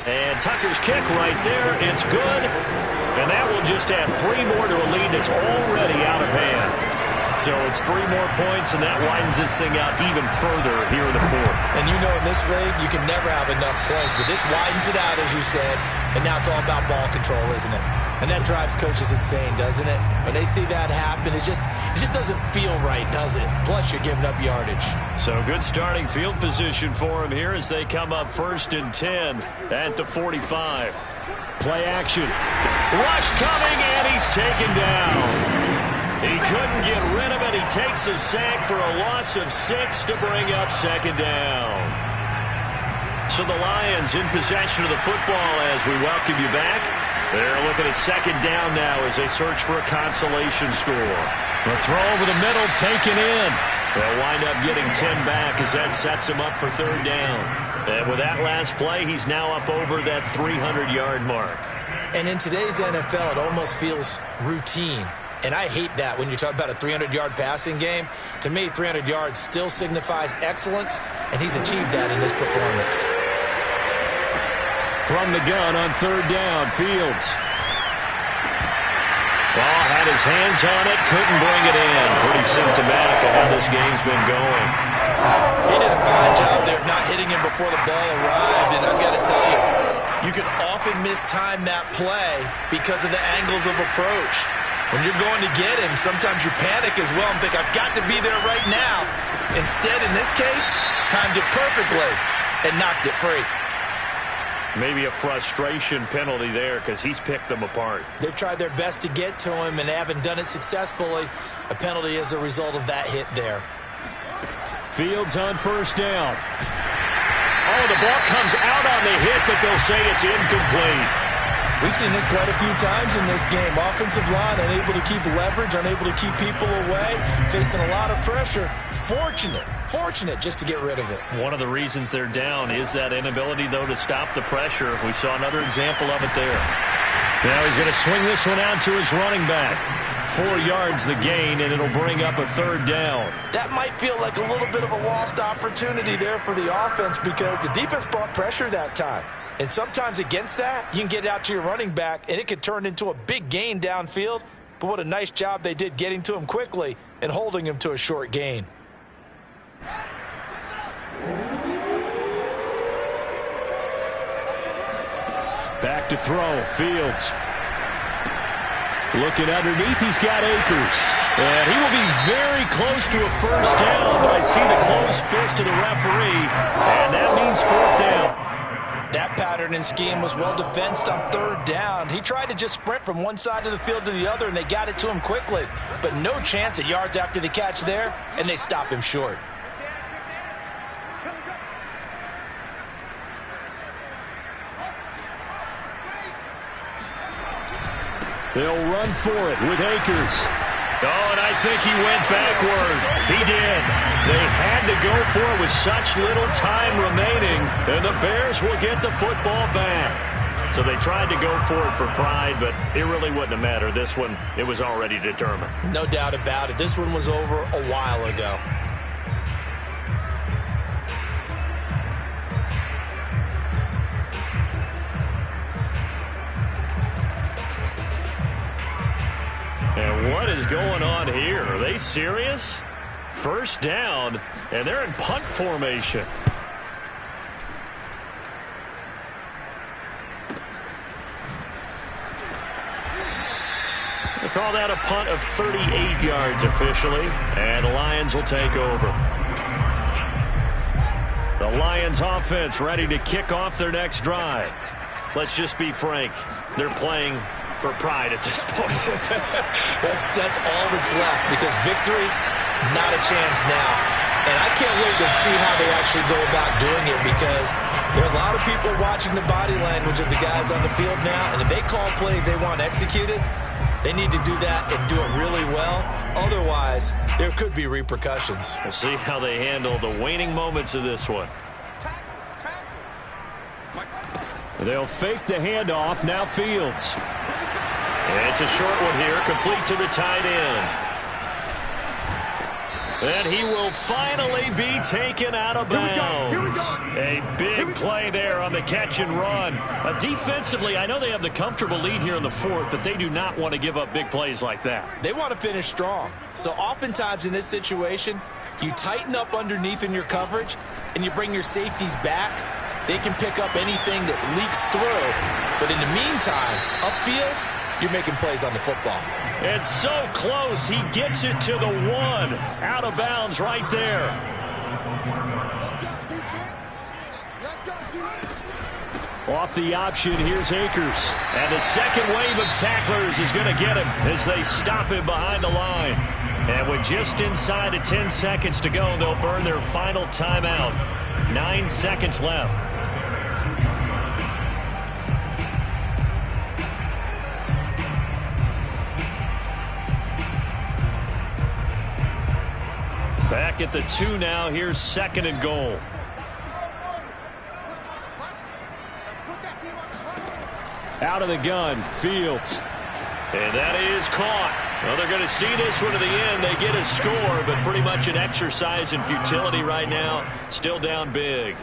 And Tucker's kick right there, it's good. And that will just add 3 more to a lead that's already out of hand. So it's 3 more points, and that widens this thing out even further here in the 4th. And you know in this league, you can never have enough points, but this widens it out, as you said, and now it's all about ball control, isn't it? And that drives coaches insane, doesn't it? When they see that happen, it just doesn't feel right, does it? Plus, you're giving up yardage. So good starting field position for him here as they come up 1st and 10 at the 45. Play action. Rush coming, and he's taken down. He couldn't get rid of it. He takes a sack for a loss of 6 to bring up 2nd down. So the Lions in possession of the football as we welcome you back. They're looking at 2nd down now as they search for a consolation score. The throw over the middle taken in. They'll wind up getting 10 back as that sets him up for 3rd down. And with that last play, he's now up over that 300-yard mark. And in today's NFL, it almost feels routine. And I hate that when you talk about a 300-yard passing game. To me, 300 yards still signifies excellence, and he's achieved that in this performance. From the gun on 3rd down, Fields. Ball had his hands on it, couldn't bring it in. Pretty symptomatic of how this game's been going. He did a fine job there of not hitting him before the ball arrived, and I've got to tell you, you can often mistime that play because of the angles of approach. When you're going to get him, sometimes you panic as well and think, I've got to be there right now. Instead, in this case, timed it perfectly and knocked it free. Maybe a frustration penalty there because he's picked them apart. They've tried their best to get to him and haven't done it successfully. A penalty as a result of that hit there. Fields on 1st down. Oh, the ball comes out on the hit, but they'll say it's incomplete. We've seen this quite a few times in this game. Offensive line unable to keep leverage, unable to keep people away, facing a lot of pressure. Fortunate just to get rid of it. One of the reasons they're down is that inability, though, to stop the pressure. We saw another example of it there. Now he's going to swing this one out to his running back. 4 yards the gain, and it'll bring up a 3rd down. That might feel like a little bit of a lost opportunity there for the offense because the defense brought pressure that time. And sometimes against that, you can get it out to your running back, and it could turn into a big gain downfield. But what a nice job they did getting to him quickly and holding him to a short gain. Back to throw, Fields. Looking underneath, he's got Akers. And he will be very close to a 1st down, but I see the closed fist of the referee, and that means 4th down. That pattern and scheme was well defensed on 3rd down. He tried to just sprint from one side of the field to the other, and they got it to him quickly. But no chance at yards after the catch there, and they stop him short. They'll run for it with Akers. Oh, and I think he went backward. He did. They had to go for it with such little time remaining, and the Bears will get the football back. So they tried to go for it for pride, but it really wouldn't have mattered. This one, it was already determined. No doubt about it. This one was over a while ago. And what is going on here? Are they serious? 1st down, and they're in punt formation. They call that a punt of 38 yards officially, and the Lions will take over. The Lions offense ready to kick off their next drive. Let's just be frank. They're playing for pride at this point. That's all that's left because victory, not a chance now. And I can't wait to see how they actually go about doing it because there are a lot of people watching the body language of the guys on the field now, and if they call plays they want executed, they need to do that and do it really well. Otherwise, there could be repercussions. We'll see how they handle the waning moments of this one. They'll fake the handoff. Now Fields. It's a short one here, complete to the tight end. And he will finally be taken out of bounds. A big play there on the catch and run. Defensively, I know they have the comfortable lead here in the 4th, but they do not want to give up big plays like that. They want to finish strong. So oftentimes in this situation, you tighten up underneath in your coverage, and you bring your safeties back. They can pick up anything that leaks through. But in the meantime, upfield, you're making plays on the football. It's so close. He gets it to the 1. Out of bounds right there. Off the option, here's Akers. And the second wave of tacklers is going to get him as they stop him behind the line. And with just inside of 10 seconds to go, they'll burn their final timeout. 9 seconds left. Back at the 2 now. Here's 2nd and goal. Out of the gun, Fields. And that is caught. Well, they're going to see this one to the end. They get a score, but pretty much an exercise in futility right now. Still down big.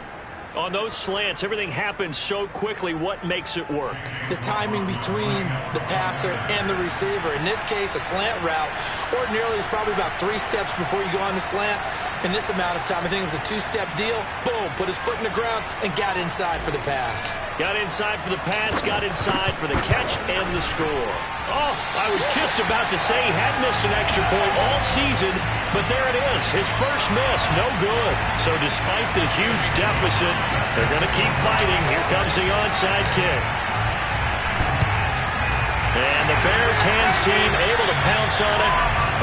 On those slants, everything happens so quickly. What makes it work? The timing between the passer and the receiver. In this case, a slant route ordinarily is probably about 3 steps before you go on the slant. In this amount of time, I think it was a 2-step deal. Boom, put his foot in the ground and got inside for the pass. Got inside for the pass, got inside for the catch and the score. Oh, I was just about to say he had missed an extra point all season, but there it is. His first miss, no good. So despite the huge deficit, they're going to keep fighting. Here comes the onside kick. And the Bears hands team able to pounce on it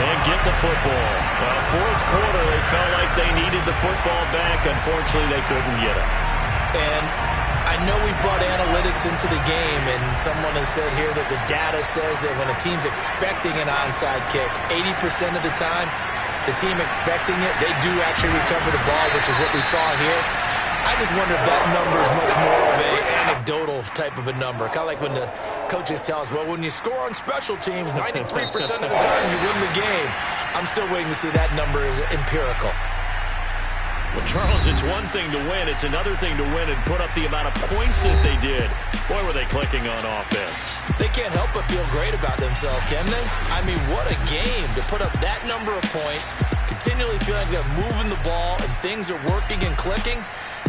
and get the football. Well, fourth quarter, they felt like they needed the football back. Unfortunately, they couldn't get it. And I know we brought analytics into the game, and someone has said here that the data says that when a team's expecting an onside kick, 80% of the time, the team expecting it, they do actually recover the ball, which is what we saw here. I just wonder if that number is much more of an anecdotal type of a number. Kind of like when the coaches tell us, well, when you score on special teams, 93% of the time you win the game. I'm still waiting to see that number is empirical. Well, Charles, it's one thing to win. It's another thing to win and put up the amount of points that they did. Boy, were they clicking on offense. They can't help but feel great about themselves, can they? I mean, what a game to put up that number of points, continually feeling like they're moving the ball and things are working and clicking.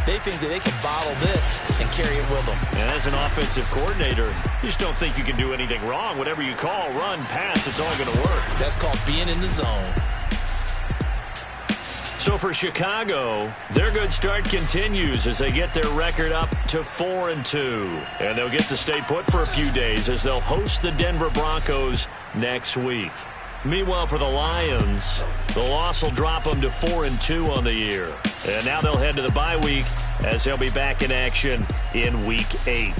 They think that they can bottle this and carry it with them. And as an offensive coordinator, you just don't think you can do anything wrong. Whatever you call, run, pass, it's all going to work. That's called being in the zone. So for Chicago, their good start continues as they get their record up to 4-2. And they'll get to stay put for a few days as they'll host the Denver Broncos next week. Meanwhile, for the Lions, the loss will drop them to 4-2 on the year. And now they'll head to the bye week as they'll be back in action in Week 8.